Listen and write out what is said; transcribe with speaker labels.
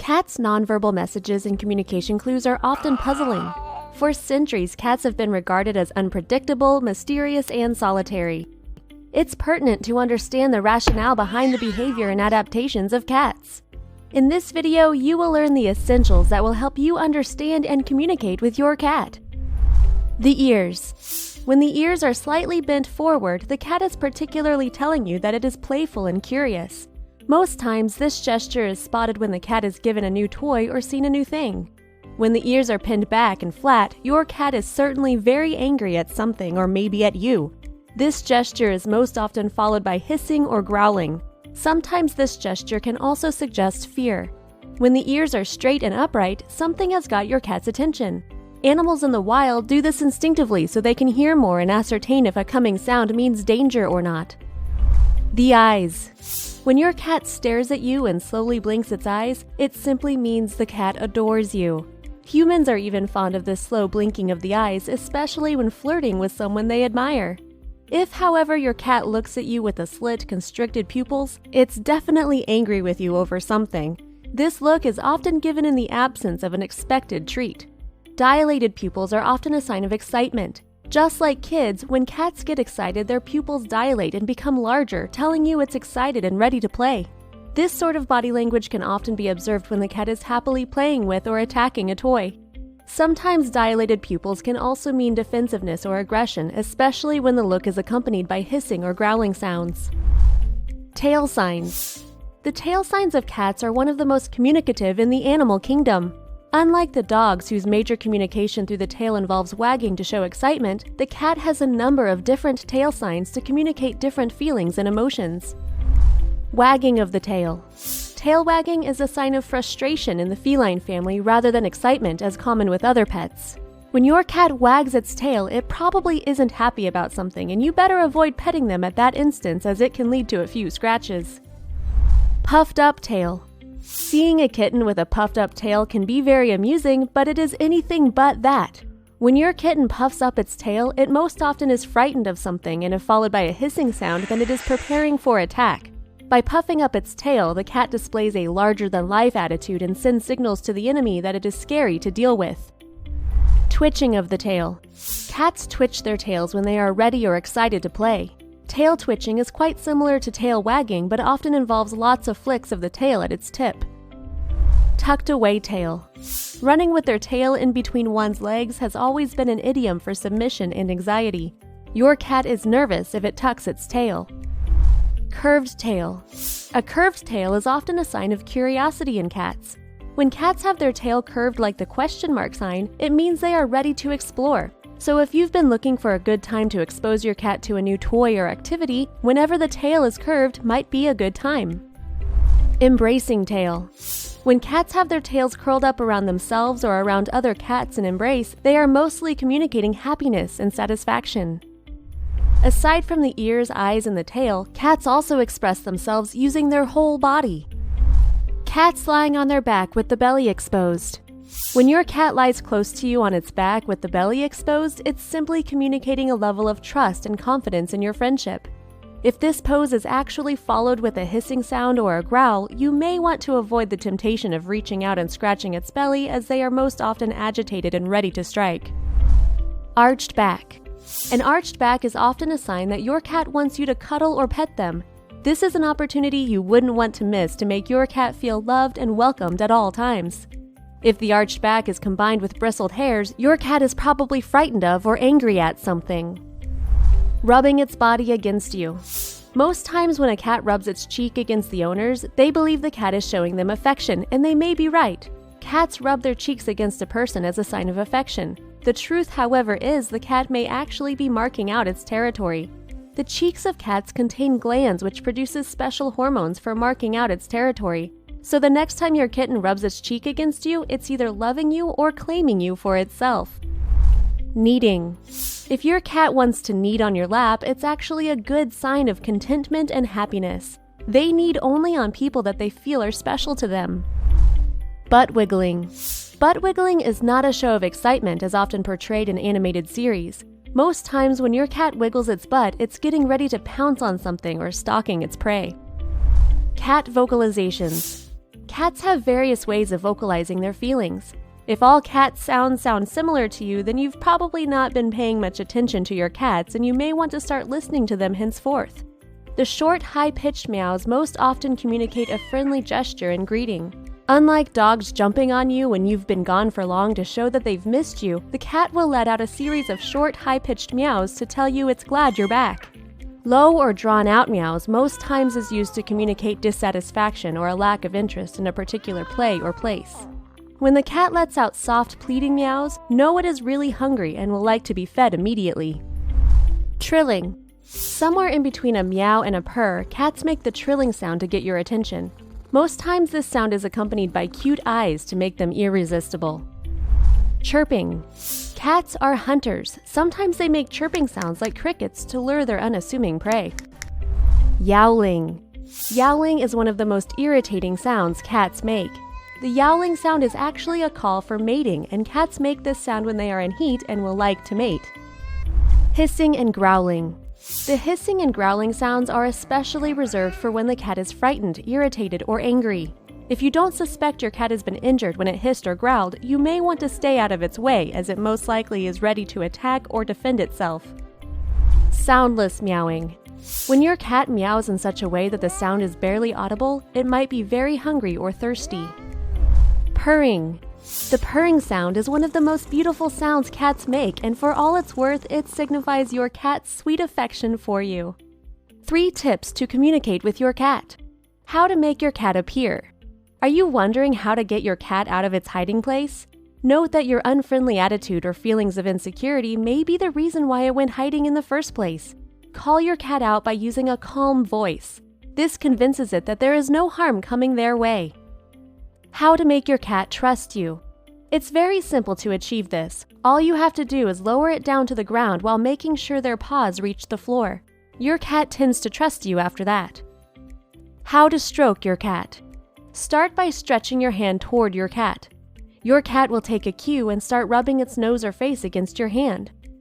Speaker 1: Cats' nonverbal messages and communication clues are often puzzling. For centuries, cats have been regarded as unpredictable, mysterious, and solitary. It's pertinent to understand the rationale behind the behavior and adaptations of cats. In this video, you will learn the essentials that will help you understand and communicate with your cat. The ears. When the ears are slightly bent forward, the cat is particularly telling you that it is playful and curious. Most times, this gesture is spotted when the cat is given a new toy or seen a new thing. When the ears are pinned back and flat, your cat is certainly very angry at something or maybe at you. This gesture is most often followed by hissing or growling. Sometimes this gesture can also suggest fear. When the ears are straight and upright, something has got your cat's attention. Animals in the wild do this instinctively so they can hear more and ascertain if a coming sound means danger or not. The eyes. When your cat stares at you and slowly blinks its eyes, it simply means the cat adores you. Humans are even fond of this slow blinking of the eyes, especially when flirting with someone they admire. If, however, your cat looks at you with a slit, constricted pupils, it's definitely angry with you over something. This look is often given in the absence of an expected treat. Dilated pupils are often a sign of excitement. Just like kids, when cats get excited, their pupils dilate and become larger, telling you it's excited and ready to play. This sort of body language can often be observed when the cat is happily playing with or attacking a toy. Sometimes dilated pupils can also mean defensiveness or aggression, especially when the look is accompanied by hissing or growling sounds. Tail signs. The tail signs of cats are one of the most communicative in the animal kingdom. Unlike the dogs, whose major communication through the tail involves wagging to show excitement, the cat has a number of different tail signs to communicate different feelings and emotions. Wagging of the tail. Tail wagging is a sign of frustration in the feline family rather than excitement, as common with other pets. When your cat wags its tail, it probably isn't happy about something, and you better avoid petting them at that instance, as it can lead to a few scratches. Puffed up tail. Seeing a kitten with a puffed up tail can be very amusing, but it is anything but that. When your kitten puffs up its tail, it most often is frightened of something, and if followed by a hissing sound, then it is preparing for attack. By puffing up its tail, the cat displays a larger-than-life attitude and sends signals to the enemy that it is scary to deal with. Twitching of the tail. Cats twitch their tails when they are ready or excited to play. Tail twitching is quite similar to tail wagging, but often involves lots of flicks of the tail at its tip. Tucked away tail. Running with their tail in between one's legs has always been an idiom for submission and anxiety. Your cat is nervous if it tucks its tail. Curved tail. A curved tail is often a sign of curiosity in cats. When cats have their tail curved like the question mark sign, it means they are ready to explore. So if you've been looking for a good time to expose your cat to a new toy or activity, whenever the tail is curved might be a good time. Embracing tail. When cats have their tails curled up around themselves or around other cats in embrace, they are mostly communicating happiness and satisfaction. Aside from the ears, eyes, and the tail, cats also express themselves using their whole body. Cats lying on their back with the belly exposed. When your cat lies close to you on its back with the belly exposed, it's simply communicating a level of trust and confidence in your friendship. If this pose is actually followed with a hissing sound or a growl, you may want to avoid the temptation of reaching out and scratching its belly, as they are most often agitated and ready to strike. Arched back. An arched back is often a sign that your cat wants you to cuddle or pet them. This is an opportunity you wouldn't want to miss to make your cat feel loved and welcomed at all times. If the arched back is combined with bristled hairs, your cat is probably frightened of or angry at something. Rubbing its body against you. Most times when a cat rubs its cheek against the owner's, they believe the cat is showing them affection, and they may be right. Cats rub their cheeks against a person as a sign of affection. The truth, however, is the cat may actually be marking out its territory. The cheeks of cats contain glands which produces special hormones for marking out its territory. So the next time your kitten rubs its cheek against you, it's either loving you or claiming you for itself. Kneading. If your cat wants to knead on your lap, it's actually a good sign of contentment and happiness. They knead only on people that they feel are special to them. Butt wiggling. Butt wiggling is not a show of excitement as often portrayed in animated series. Most times when your cat wiggles its butt, it's getting ready to pounce on something or stalking its prey. Cat vocalizations. Cats have various ways of vocalizing their feelings. If all cat sounds sound similar to you, then you've probably not been paying much attention to your cats and you may want to start listening to them henceforth. The short, high-pitched meows most often communicate a friendly gesture and greeting. Unlike dogs jumping on you when you've been gone for long to show that they've missed you, the cat will let out a series of short, high-pitched meows to tell you it's glad you're back. Low or drawn-out meows most times is used to communicate dissatisfaction or a lack of interest in a particular play or place. When the cat lets out soft, pleading meows, know it is really hungry and will like to be fed immediately. Trilling. Somewhere in between a meow and a purr, cats make the trilling sound to get your attention. Most times this sound is accompanied by cute eyes to make them irresistible. Chirping. Cats are hunters. Sometimes they make chirping sounds like crickets to lure their unassuming prey. Yowling. Yowling is one of the most irritating sounds cats make. The yowling sound is actually a call for mating, and cats make this sound when they are in heat and will like to mate. Hissing and growling. The hissing and growling sounds are especially reserved for when the cat is frightened, irritated, or angry. If you don't suspect your cat has been injured when it hissed or growled, you may want to stay out of its way, as it most likely is ready to attack or defend itself. Soundless meowing. When your cat meows in such a way that the sound is barely audible, it might be very hungry or thirsty. Purring. The purring sound is one of the most beautiful sounds cats make, and for all it's worth, it signifies your cat's sweet affection for you. 3 tips to communicate with your cat. How to make your cat appear. Are you wondering how to get your cat out of its hiding place? Note that your unfriendly attitude or feelings of insecurity may be the reason why it went hiding in the first place. Call your cat out by using a calm voice. This convinces it that there is no harm coming their way. How to make your cat trust you. It's very simple to achieve this. All you have to do is lower it down to the ground while making sure their paws reach the floor. Your cat tends to trust you after that. How to stroke your cat. Start by stretching your hand toward your cat. Your cat will take a cue and start rubbing its nose or face against your hand.